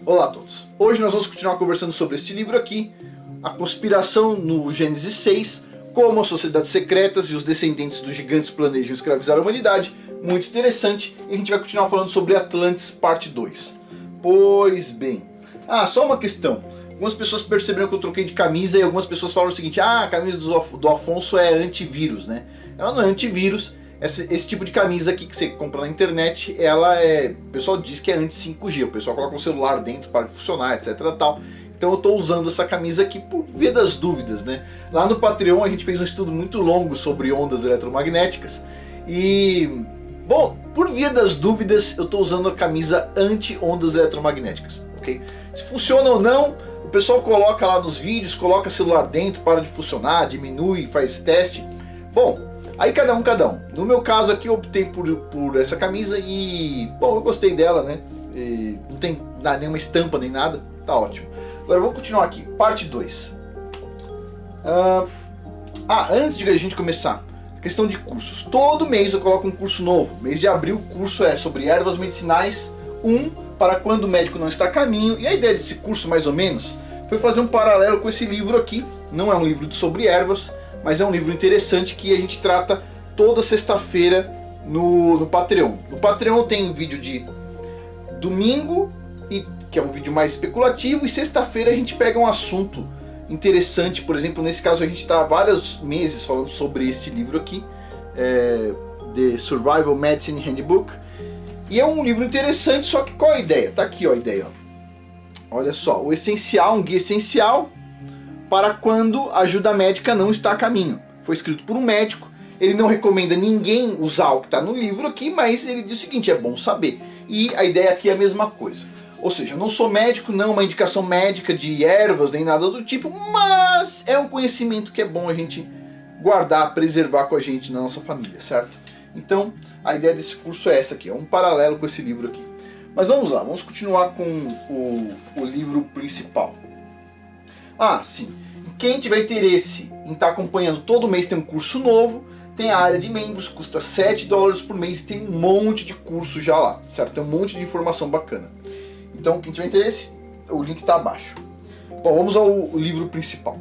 Olá a todos. Hoje nós vamos continuar conversando sobre este livro aqui, A Conspiração no Gênesis 6, como as sociedades secretas e os descendentes dos gigantes planejam escravizar a humanidade. Muito interessante. E a gente vai continuar falando sobre Atlantis, parte 2. Pois bem. Só uma questão. Algumas pessoas perceberam que eu troquei de camisa e algumas pessoas falaram o seguinte: a camisa do Afonso é antivírus, né? Ela não é antivírus. Esse tipo de camisa aqui que você compra na internet, o pessoal diz que é anti-5G, o pessoal coloca um celular dentro para funcionar, etc. tal. Então eu estou usando essa camisa aqui por via das dúvidas, né? Lá no Patreon a gente fez um estudo muito longo sobre ondas eletromagnéticas e, bom, por via das dúvidas eu estou usando a camisa anti-ondas eletromagnéticas, ok? Se funciona ou não, o pessoal coloca lá nos vídeos, coloca celular dentro, para de funcionar, diminui, faz teste. Bom, aí cada um. No meu caso aqui eu optei por essa camisa e, bom, eu gostei dela, né? E não tem nenhuma estampa nem nada, tá ótimo. Agora vamos continuar aqui, parte 2. Antes de a gente começar, questão de cursos. Todo mês eu coloco um curso novo. Mês de abril o curso é sobre ervas medicinais, para quando o médico não está a caminho. E a ideia desse curso, mais ou menos, foi fazer um paralelo com esse livro aqui. Não é um livro sobre ervas, mas é um livro interessante que a gente trata toda sexta-feira no Patreon. No Patreon tem vídeo de domingo, que é um vídeo mais especulativo, e sexta-feira a gente pega um assunto interessante. Por exemplo, nesse caso a gente está há vários meses falando sobre este livro aqui, The Survival Medicine Handbook, e é um livro interessante, só que qual a ideia? Tá aqui, ó, a ideia. Olha só, o essencial, um guia essencial para quando a ajuda médica não está a caminho. Foi escrito por um médico, ele não recomenda ninguém usar o que está no livro aqui, mas ele diz o seguinte: é bom saber. E a ideia aqui é a mesma coisa. Ou seja, eu não sou médico, não é uma indicação médica de ervas, nem nada do tipo, mas é um conhecimento que é bom a gente guardar, preservar com a gente na nossa família, certo? Então, a ideia desse curso é essa aqui, é um paralelo com esse livro aqui. Mas vamos lá, vamos continuar com o livro principal. Sim. Quem tiver interesse em estar acompanhando, todo mês tem um curso novo, tem a área de membros, custa $7 por mês e tem um monte de curso já lá, certo? Tem um monte de informação bacana. Então, quem tiver interesse, o link está abaixo. Bom, vamos ao livro principal.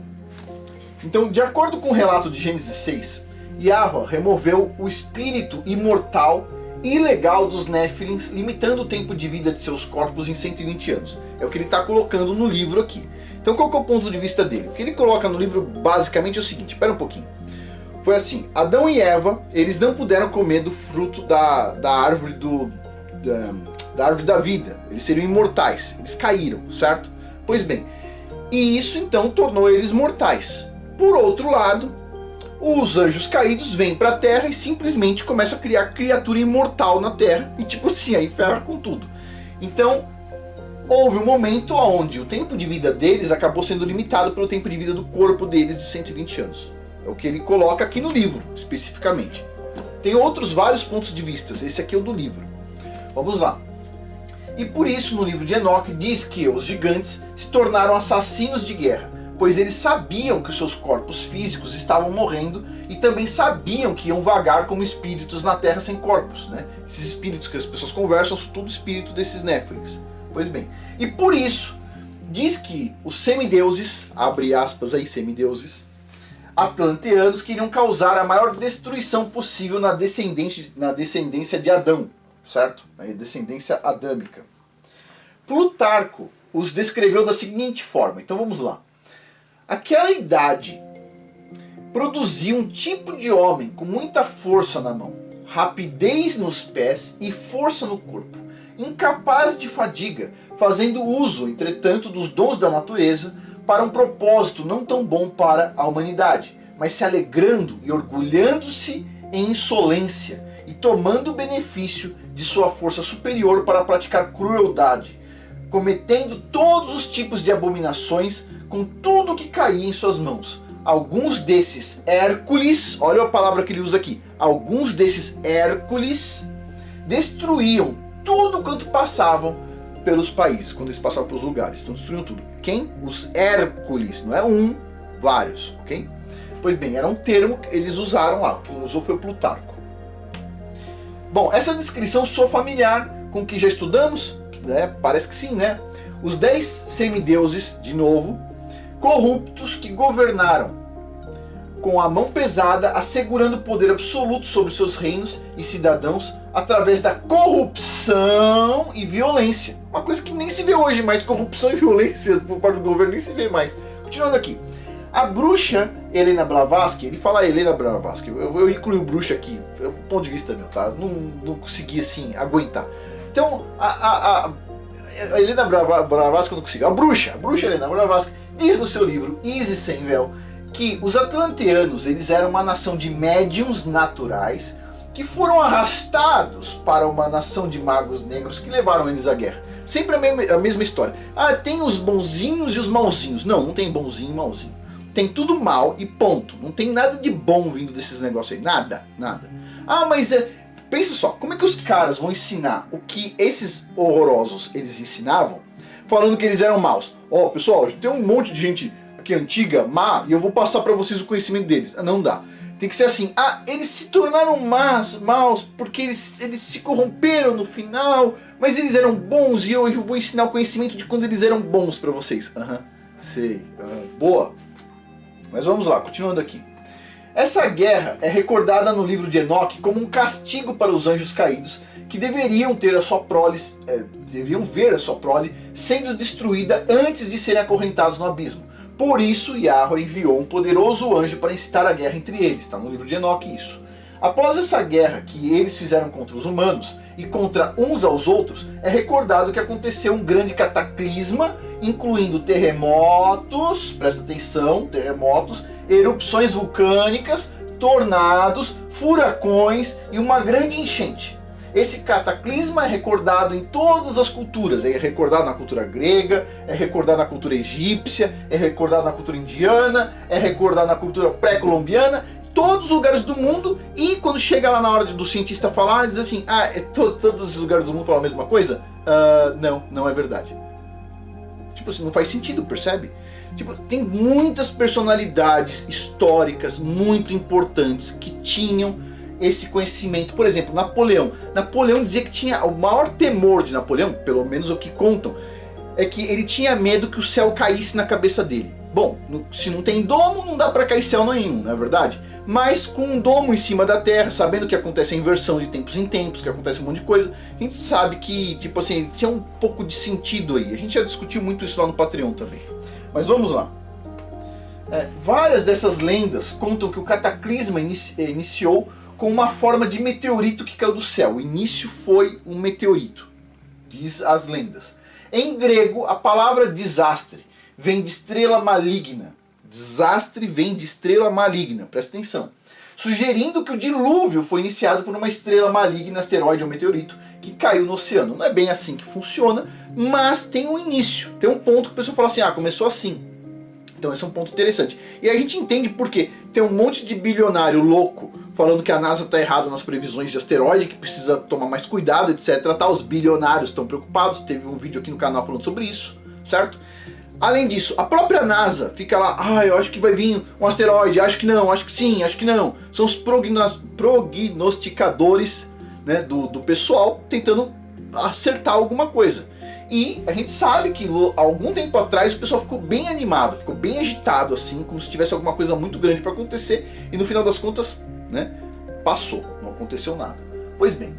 Então, de acordo com o relato de Gênesis 6, Yahweh removeu o espírito imortal ilegal dos Néfilins, limitando o tempo de vida de seus corpos em 120 anos. É o que ele está colocando no livro aqui. Então qual que é o ponto de vista dele? O que ele coloca no livro basicamente é o seguinte, espera um pouquinho. Foi assim: Adão e Eva, eles não puderam comer do fruto da árvore da árvore da vida. Eles seriam imortais, eles caíram, certo? Pois bem, e isso então tornou eles mortais. Por outro lado, os anjos caídos vêm para a Terra e simplesmente começam a criar criatura imortal na Terra, e tipo assim, aí ferra com tudo. Então, houve um momento onde o tempo de vida deles acabou sendo limitado pelo tempo de vida do corpo deles de 120 anos. É o que ele coloca aqui no livro, especificamente. Tem outros vários pontos de vista, esse aqui é o do livro. Vamos lá. E por isso, no livro de Enoque, diz que os gigantes se tornaram assassinos de guerra, pois eles sabiam que os seus corpos físicos estavam morrendo e também sabiam que iam vagar como espíritos na Terra sem corpos, né? Esses espíritos que as pessoas conversam são tudo espírito desses Néfilins. Pois bem, e por isso, diz que os semideuses, abre aspas aí, semideuses, atlanteanos, queriam causar a maior destruição possível na descendência de Adão, certo? Na descendência adâmica. Plutarco os descreveu da seguinte forma, então vamos lá. Aquela idade produzia um tipo de homem com muita força na mão, rapidez nos pés e força no corpo, incapaz de fadiga, fazendo uso, entretanto, dos dons da natureza para um propósito não tão bom para a humanidade, mas se alegrando e orgulhando-se em insolência e tomando benefício de sua força superior para praticar crueldade, cometendo todos os tipos de abominações com tudo que caía em suas mãos. Alguns desses Hércules, olha a palavra que ele usa aqui, alguns desses Hércules destruíam tudo quanto passavam pelos países, quando eles passavam pelos lugares, então destruíam tudo. Quem? Os Hércules, não é um, vários, ok? Pois bem, era um termo que eles usaram lá, quem usou foi o Plutarco. Bom, essa descrição soa familiar com o que já estudamos, né? Parece que sim, né? Os 10 semideuses, de novo, corruptos que governaram com a mão pesada, assegurando poder absoluto sobre seus reinos e cidadãos através da corrupção e violência. Uma coisa que nem se vê hoje mais, corrupção e violência por parte do governo, nem se vê mais. Continuando aqui. A bruxa Helena Blavatsky, ele fala Helena Blavatsky, eu incluí o bruxa aqui, é um ponto de vista meu, tá? Não consegui assim aguentar. Então, a Helena Blavatsky eu não consigo. A bruxa Helena Blavatsky diz no seu livro Isis Sem Véu que os atlanteanos eles eram uma nação de médiums naturais que foram arrastados para uma nação de magos negros que levaram eles à guerra. Sempre a mesma história. Ah, tem os bonzinhos e os mauzinhos. Não tem bonzinho e mauzinho. Tem tudo mal e ponto. Não tem nada de bom vindo desses negócios aí. Nada. Ah, mas pensa só, como é que os caras vão ensinar o que esses horrorosos eles ensinavam, falando que eles eram maus? Ó, pessoal, tem um monte de gente aqui antiga, má, e eu vou passar pra vocês o conhecimento deles. Não dá. Tem que ser assim, eles se tornaram maus porque eles se corromperam no final, mas eles eram bons e eu vou ensinar o conhecimento de quando eles eram bons pra vocês. Sei. Boa. Mas vamos lá, continuando aqui. Essa guerra é recordada no livro de Enoque como um castigo para os anjos caídos, que deveriam ter a sua prole, deveriam ver a sua prole sendo destruída antes de serem acorrentados no abismo. Por isso, Yahweh enviou um poderoso anjo para incitar a guerra entre eles. Está no livro de Enoque isso. Após essa guerra que eles fizeram contra os humanos e contra uns aos outros, é recordado que aconteceu um grande cataclisma, incluindo terremotos, presta atenção, terremotos, erupções vulcânicas, tornados, furacões e uma grande enchente. Esse cataclisma é recordado em todas as culturas, é recordado na cultura grega, é recordado na cultura egípcia, é recordado na cultura indiana, é recordado na cultura pré-colombiana, todos os lugares do mundo, e quando chega lá na hora do cientista falar, diz assim, todos os lugares do mundo falam a mesma coisa? Não é verdade. Tipo assim, não faz sentido, percebe? Tipo, tem muitas personalidades históricas muito importantes que tinham esse conhecimento. Por exemplo, Napoleão. Napoleão dizia que tinha o maior temor de Napoleão, pelo menos o que contam, é que ele tinha medo que o céu caísse na cabeça dele. Bom, se não tem domo, não dá para cair céu nenhum, não é verdade? Mas com um domo em cima da Terra, sabendo que acontece a inversão de tempos em tempos, que acontece um monte de coisa, a gente sabe que, tipo assim, tinha um pouco de sentido aí. A gente já discutiu muito isso lá no Patreon também. Mas vamos lá. Várias dessas lendas contam que o cataclisma iniciou com uma forma de meteorito que caiu do céu. O início foi um meteorito, diz as lendas. Em grego, a palavra desastre vem de estrela maligna. Desastre vem de estrela maligna, presta atenção. Sugerindo que o dilúvio foi iniciado por uma estrela maligna, asteroide ou meteorito, que caiu no oceano. Não é bem assim que funciona, mas tem um início. Tem um ponto que a pessoa fala assim, começou assim. Então esse é um ponto interessante. E a gente entende por quê. Tem um monte de bilionário louco falando que a NASA está errada nas previsões de asteroide, que precisa tomar mais cuidado, etc. Os bilionários estão preocupados. Teve um vídeo aqui no canal falando sobre isso, certo? Além disso, a própria NASA fica lá, eu acho que vai vir um asteroide, acho que não, acho que sim, acho que não. São os prognosticadores, né, do pessoal tentando acertar alguma coisa. E a gente sabe que algum tempo atrás o pessoal ficou bem animado, ficou bem agitado assim, como se tivesse alguma coisa muito grande para acontecer, e no final das contas, né, passou, não aconteceu nada. Pois bem,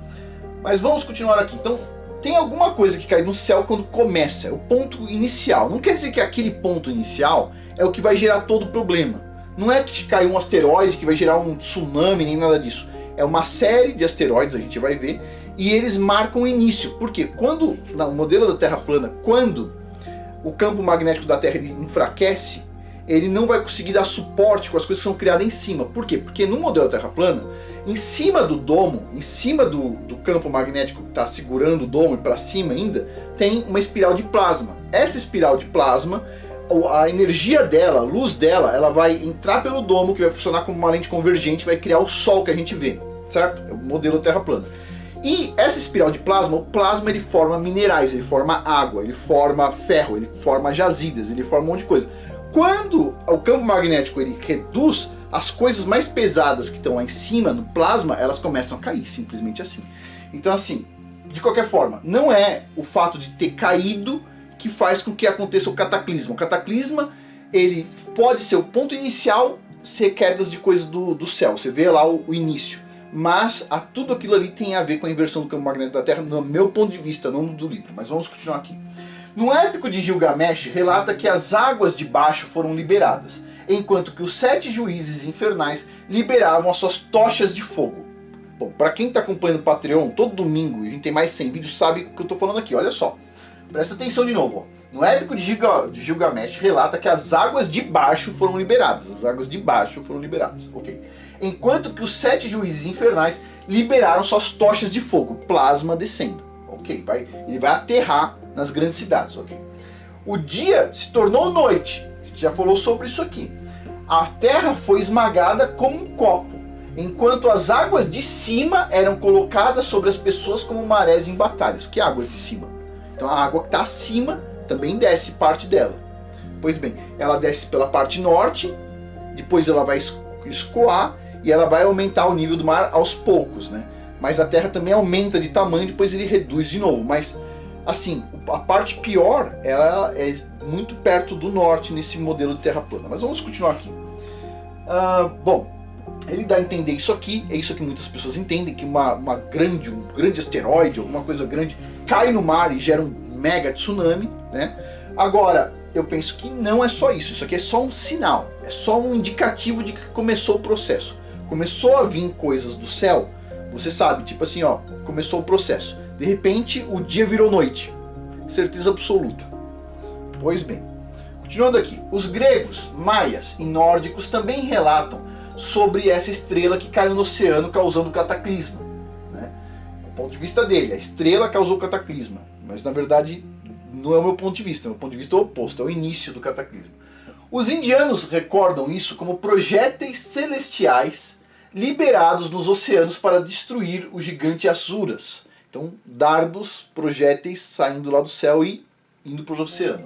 mas vamos continuar aqui. Então, tem alguma coisa que cai no céu quando começa, é o ponto inicial. Não quer dizer que aquele ponto inicial é o que vai gerar todo o problema. Não é que cai um asteroide que vai gerar um tsunami, nem nada disso. É uma série de asteroides, a gente vai ver, e eles marcam o início. Por quê? Quando, no modelo da Terra plana, quando o campo magnético da Terra ele enfraquece, ele não vai conseguir dar suporte com as coisas que são criadas em cima. Por quê? Porque no modelo da Terra plana, em cima do domo, em cima do campo magnético que está segurando o domo e para cima ainda, tem uma espiral de plasma. Essa espiral de plasma, a energia dela, a luz dela, ela vai entrar pelo domo, que vai funcionar como uma lente convergente, vai criar o Sol que a gente vê, certo? É o modelo Terra plana. E essa espiral de plasma, o plasma ele forma minerais, ele forma água, ele forma ferro, ele forma jazidas, ele forma um monte de coisa. Quando o campo magnético ele reduz, as coisas mais pesadas que estão lá em cima, no plasma, elas começam a cair, simplesmente assim. Então assim, de qualquer forma, não é o fato de ter caído que faz com que aconteça o cataclisma. O cataclisma, ele pode ser o ponto inicial, ser quedas de coisas do céu. Você vê lá o início. Mas tudo aquilo ali tem a ver com a inversão do campo magnético da Terra, no meu ponto de vista, não do livro. Mas vamos continuar aqui. No épico de Gilgamesh, relata que as águas de baixo foram liberadas, enquanto que os 7 juízes infernais liberavam as suas tochas de fogo. Bom, para quem está acompanhando o Patreon, todo domingo, a gente tem mais 100 vídeos, sabe o que eu estou falando aqui, olha só. Presta atenção de novo. Ó. No épico de Gilgamesh, relata que as águas de baixo foram liberadas. As águas de baixo foram liberadas, ok. Enquanto que os 7 juízes infernais liberaram suas tochas de fogo, plasma descendo, ok. Ele vai aterrar nas grandes cidades, ok. O dia se tornou noite, a gente já falou sobre isso aqui. A terra foi esmagada como um copo, enquanto as águas de cima eram colocadas sobre as pessoas como marés em batalhas. Que águas de cima? Então a água que está acima também desce parte dela. Pois bem, ela desce pela parte norte, depois ela vai escoar e ela vai aumentar o nível do mar aos poucos, né? Mas a terra também aumenta de tamanho, depois ele reduz de novo. Mas assim, a parte pior, ela é muito perto do norte nesse modelo de terra plana. Mas vamos continuar aqui. Bom, ele dá a entender isso aqui, é isso que muitas pessoas entendem, que um grande asteroide, alguma coisa grande, cai no mar e gera um mega tsunami, né? Agora, eu penso que não é só isso aqui é só um sinal, é só um indicativo de que começou o processo. Começou a vir coisas do céu, você sabe, tipo assim, ó, começou o processo. De repente, o dia virou noite. Certeza absoluta. Pois bem, continuando aqui. Os gregos, maias e nórdicos também relatam sobre essa estrela que caiu no oceano causando cataclisma. Né? Do ponto de vista dele, a estrela causou cataclisma. Mas na verdade, não é o meu ponto de vista. O meu ponto de vista é o oposto, é o início do cataclisma. Os indianos recordam isso como projéteis celestiais liberados nos oceanos para destruir o gigante Asuras. Então, dardos, projéteis saindo lá do céu e indo para o oceano.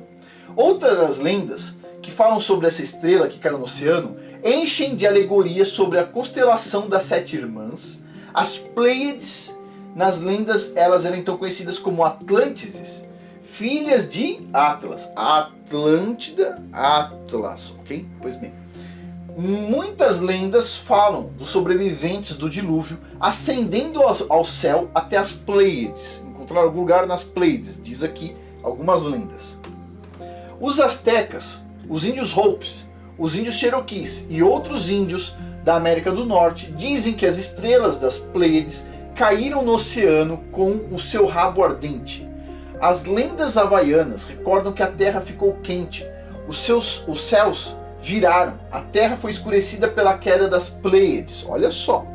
Outras lendas que falam sobre essa estrela que caiu no oceano enchem de alegorias sobre a constelação das 7 irmãs. As Pleiades, nas lendas, elas eram então conhecidas como Atlântises, filhas de Atlas. Atlântida, Atlas, ok? Pois bem. Muitas lendas falam dos sobreviventes do dilúvio ascendendo ao céu até as Pleiades. Encontraram algum lugar nas Pleiades, diz aqui algumas lendas. Os astecas, os índios Hopis, os índios Cherokees e outros índios da América do Norte dizem que as estrelas das Pleiades caíram no oceano com o seu rabo ardente. As lendas havaianas recordam que a terra ficou quente, os céus giraram, a terra foi escurecida pela queda das Pleiades. Olha só.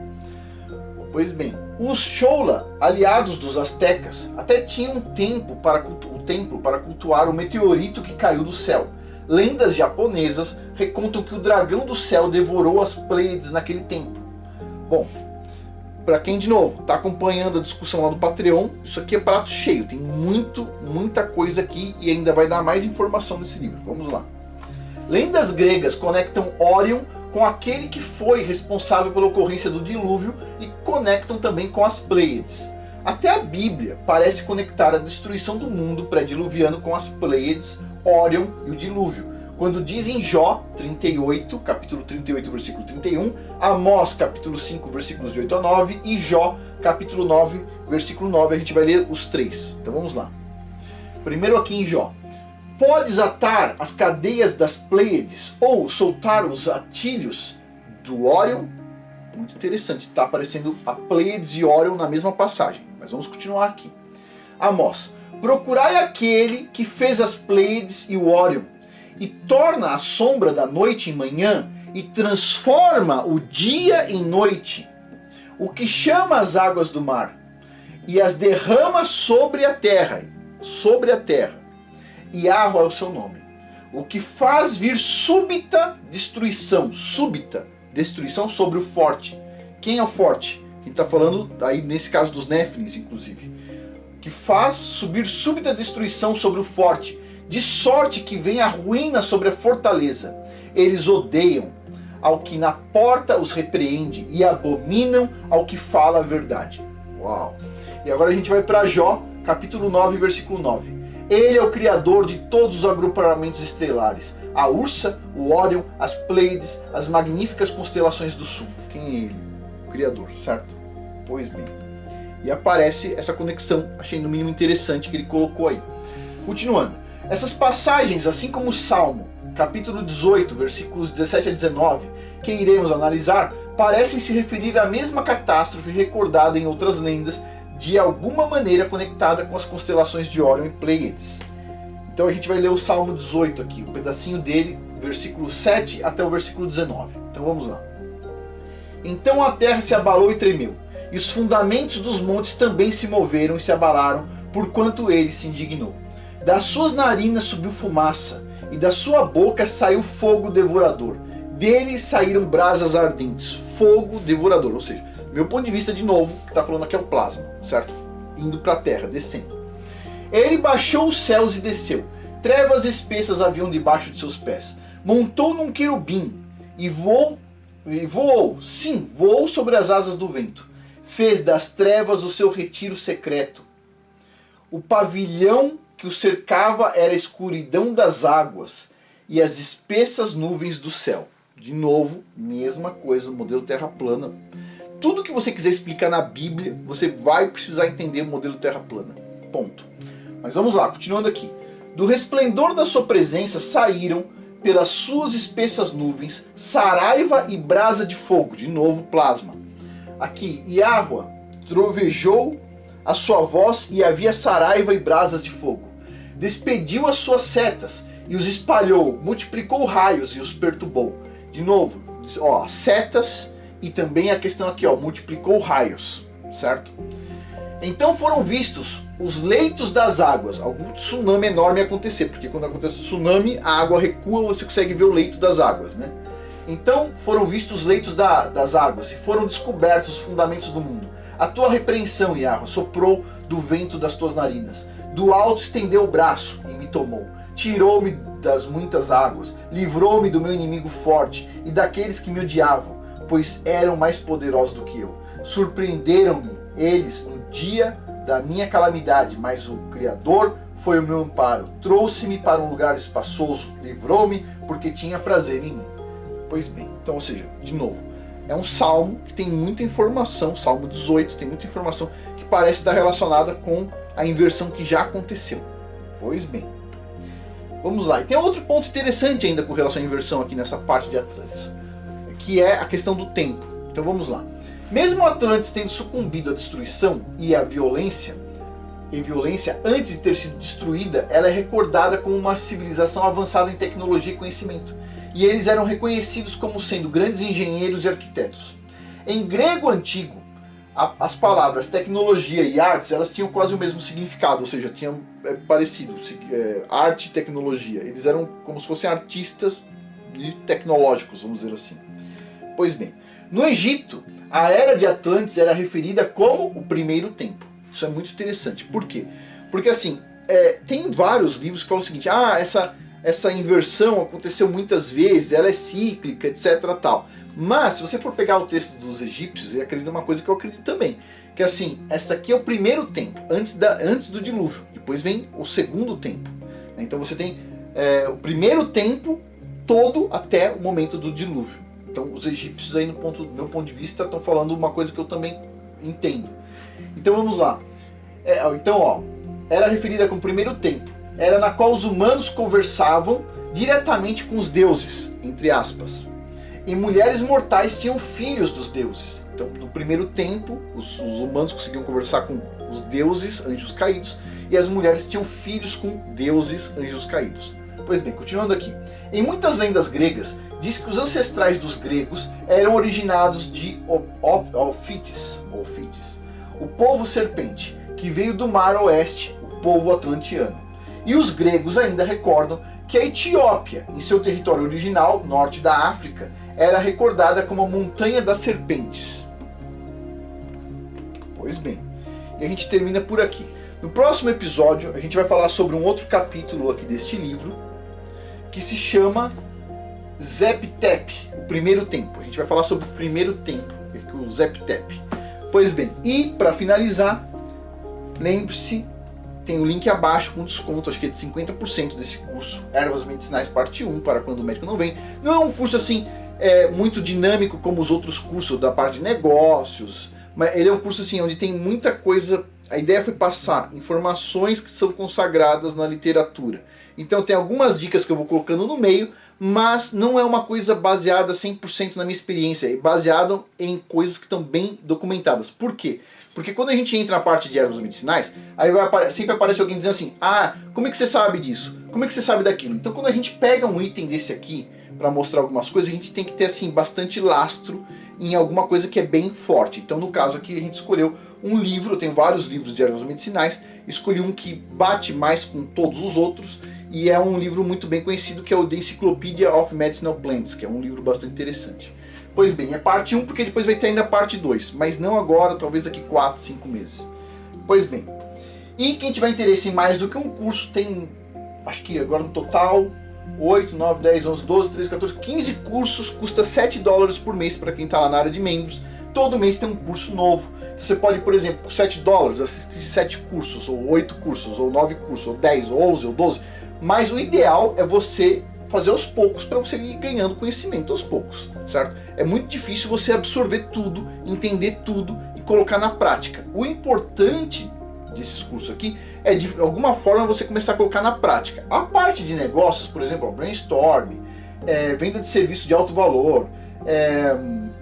Pois bem, os Chola, aliados dos astecas, até tinham um templo para cultuar o meteorito que caiu do céu. Lendas japonesas recontam que o dragão do céu devorou as Pleiades naquele tempo. Bom, para quem de novo está acompanhando a discussão lá do Patreon, isso aqui é prato cheio, tem muita coisa aqui e ainda vai dar mais informação nesse livro. Vamos lá. Lendas gregas conectam Órion com aquele que foi responsável pela ocorrência do dilúvio e conectam também com as Pleiades. Até a Bíblia parece conectar a destruição do mundo pré-diluviano com as Pleiades, Órion e o dilúvio, quando diz em Jó 38, capítulo 38, versículo 31, Amós capítulo 5, versículos de 8 a 9 e Jó capítulo 9, versículo 9, a gente vai ler os 3. Então vamos lá. Primeiro aqui em Jó. Podes atar as cadeias das Pleiades ou soltar os atilhos do Órion? Muito interessante, está aparecendo a Pleiades e Órion na mesma passagem. Mas vamos continuar aqui. Amós. Procurai aquele que fez as Pleiades e o Órion, e torna a sombra da noite em manhã, e transforma o dia em noite, o que chama as águas do mar, e as derrama sobre a terra, e Arro é o seu nome, o que faz vir súbita destruição sobre o forte. Quem é o forte? A gente está falando aí nesse caso dos Néfilins, inclusive. Que faz subir súbita destruição sobre o forte, de sorte que vem a ruína sobre a fortaleza. Eles odeiam ao que na porta os repreende e abominam ao que fala a verdade. Uau! E agora a gente vai para Jó, capítulo 9, versículo 9. Ele é o criador de todos os agrupamentos estelares. A Ursa, o Órion, as Pleiades, as magníficas constelações do sul. Quem é ele? O criador, certo? Pois bem. E aparece essa conexão, achei no mínimo interessante que ele colocou aí. Continuando. Essas passagens, assim como o Salmo, capítulo 18, versículos 17 a 19, que iremos analisar, parecem se referir à mesma catástrofe recordada em outras lendas, de alguma maneira conectada com as constelações de Órion e Pleiades. Então a gente vai ler o Salmo 18 aqui, um pedacinho dele, versículo 7 até o versículo 19. Então vamos lá. Então a terra se abalou e tremeu, e os fundamentos dos montes também se moveram e se abalaram, porquanto ele se indignou. Das suas narinas subiu fumaça, e da sua boca saiu fogo devorador. Dele saíram brasas ardentes, fogo devorador. Ou seja, meu ponto de vista, de novo, que está falando aqui é o plasma, certo? Indo para a terra, descendo. Ele baixou os céus e desceu. Trevas espessas haviam debaixo de seus pés. Montou num querubim e voou, voou sobre as asas do vento. Fez das trevas o seu retiro secreto. O pavilhão que o cercava era a escuridão das águas e as espessas nuvens do céu. De novo, mesma coisa, modelo terra plana. Tudo que você quiser explicar na Bíblia, você vai precisar entender o modelo terra plana. Ponto. Mas vamos lá, continuando aqui. Do resplendor da sua presença saíram, pelas suas espessas nuvens, saraiva e brasa de fogo. De novo, plasma. Aqui, Yahweh trovejou a sua voz e havia saraiva e brasas de fogo. Despediu as suas setas e os espalhou, multiplicou raios e os perturbou. De novo, ó, setas e também a questão aqui, ó, multiplicou raios, certo? Então foram vistos os leitos das águas. Algum tsunami enorme acontecer, porque quando acontece o tsunami, a água recua, você consegue ver o leito das águas, né? Então foram vistos os leitos das águas e foram descobertos os fundamentos do mundo. A tua repreensão, Yahweh, soprou do vento das tuas narinas. Do alto estendeu o braço e me tomou. Tirou-me das muitas águas, livrou-me do meu inimigo forte e daqueles que me odiavam, pois eram mais poderosos do que eu. Surpreenderam-me eles no dia da minha calamidade, mas o Criador foi o meu amparo. Trouxe-me para um lugar espaçoso, livrou-me porque tinha prazer em mim. Pois bem, então, ou seja, de novo, é um salmo que tem muita informação, Salmo 18 tem muita informação que parece estar relacionada com a inversão que já aconteceu. Pois bem, vamos lá. E tem outro ponto interessante ainda com relação à inversão aqui nessa parte de Atlantis, que é a questão do tempo. Então vamos lá. Mesmo Atlantis tendo sucumbido à destruição e à violência, antes de ter sido destruída, ela é recordada como uma civilização avançada em tecnologia e conhecimento. E eles eram reconhecidos como sendo grandes engenheiros e arquitetos. Em grego antigo, as palavras tecnologia e artes, elas tinham quase o mesmo significado, ou seja, tinham parecido, arte e tecnologia. Eles eram como se fossem artistas tecnológicos, vamos dizer assim. Pois bem, no Egito, a era de Atlantis era referida como o primeiro tempo. Isso é muito interessante. Por quê? Porque assim, tem vários livros que falam o seguinte, essa inversão aconteceu muitas vezes, ela é cíclica, etc. tal. Mas, se você for pegar o texto dos egípcios, e acredita uma coisa que eu acredito também, que assim, essa aqui é o primeiro tempo, antes do dilúvio, depois vem o segundo tempo. Então você tem o primeiro tempo todo até o momento do dilúvio. Então os egípcios aí, do meu ponto de vista, estão falando uma coisa que eu também entendo. Então vamos lá. Era referida como primeiro tempo. Era na qual os humanos conversavam diretamente com os deuses, entre aspas. E mulheres mortais tinham filhos dos deuses. Então, no primeiro tempo, os humanos conseguiam conversar com os deuses, anjos caídos, e as mulheres tinham filhos com deuses, anjos caídos. Pois bem, continuando aqui. Em muitas lendas gregas, diz que os ancestrais dos gregos eram originados de Ophites, o povo serpente, que veio do mar oeste, o povo atlantiano. E os gregos ainda recordam que a Etiópia, em seu território original, norte da África, era recordada como a Montanha das Serpentes. Pois bem, e a gente termina por aqui. No próximo episódio, a gente vai falar sobre um outro capítulo aqui deste livro, que se chama Zep-Tep, o primeiro tempo. A gente vai falar sobre o primeiro tempo, o Zep-Tep. Pois bem, e para finalizar, lembre-se tem o link abaixo com desconto, acho que é de 50% desse curso, Ervas Medicinais Parte 1, para quando o médico não vem. Não é um curso assim muito dinâmico como os outros cursos da parte de negócios, mas ele é um curso assim onde tem muita coisa. A ideia foi passar informações que são consagradas na literatura. Então tem algumas dicas que eu vou colocando no meio, mas não é uma coisa baseada 100% na minha experiência, é baseado em coisas que estão bem documentadas. Por quê? Porque quando a gente entra na parte de ervas medicinais, aí sempre aparece alguém dizendo assim, ah, como é que você sabe disso? Como é que você sabe daquilo? Então quando a gente pega um item desse aqui, para mostrar algumas coisas, a gente tem que ter assim bastante lastro em alguma coisa que é bem forte. Então no caso aqui a gente escolheu um livro, eu tenho vários livros de ervas medicinais, escolhi um que bate mais com todos os outros, e é um livro muito bem conhecido, que é o The Encyclopedia of Medicinal Plants, que é um livro bastante interessante. Pois bem, é parte 1 porque depois vai ter ainda a parte 2, mas não agora, talvez daqui 4, 5 meses. Pois bem, e quem tiver interesse em mais do que um curso, tem, acho que agora no total, 8, 9, 10, 11, 12, 13, 14, 15 cursos, custa $7 por mês para quem está lá na área de membros. Todo mês tem um curso novo. Você pode, por exemplo, por $7 assistir 7 cursos, ou 8 cursos, ou 9 cursos, ou 10, ou 11, ou 12. Mas o ideal é você fazer aos poucos para você ir ganhando conhecimento aos poucos, certo? É muito difícil você absorver tudo, entender tudo e colocar na prática. O importante desses cursos aqui é de alguma forma você começar a colocar na prática. A parte de negócios, por exemplo, brainstorm, venda de serviço de alto valor,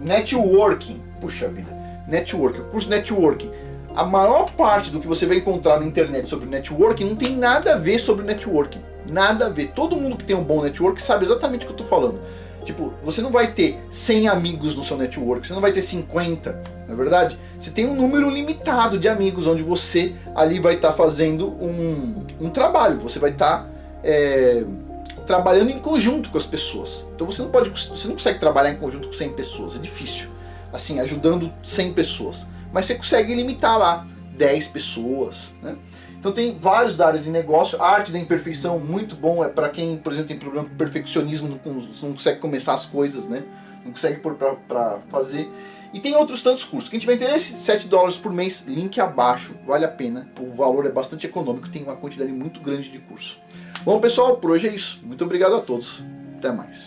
networking, puxa vida, networking, o curso networking. A maior parte do que você vai encontrar na internet sobre networking não tem nada a ver sobre networking. Nada a ver. Todo mundo que tem um bom network sabe exatamente o que eu estou falando. Tipo, você não vai ter 100 amigos no seu network, você não vai ter 50, não é verdade? Você tem um número limitado de amigos, onde você ali vai estar fazendo um trabalho, você vai estar trabalhando em conjunto com as pessoas. Então você não consegue trabalhar em conjunto com 100 pessoas, é difícil. Assim, ajudando 100 pessoas. Mas você consegue limitar lá 10 pessoas, né? Então tem vários da área de negócio. A arte da imperfeição, muito bom, é para quem, por exemplo, tem problema com perfeccionismo, não consegue começar as coisas, né? Não consegue pôr para fazer. E tem outros tantos cursos. Quem tiver interesse, $7 por mês, link abaixo, vale a pena. O valor é bastante econômico, tem uma quantidade muito grande de curso. Bom, pessoal, por hoje é isso. Muito obrigado a todos. Até mais.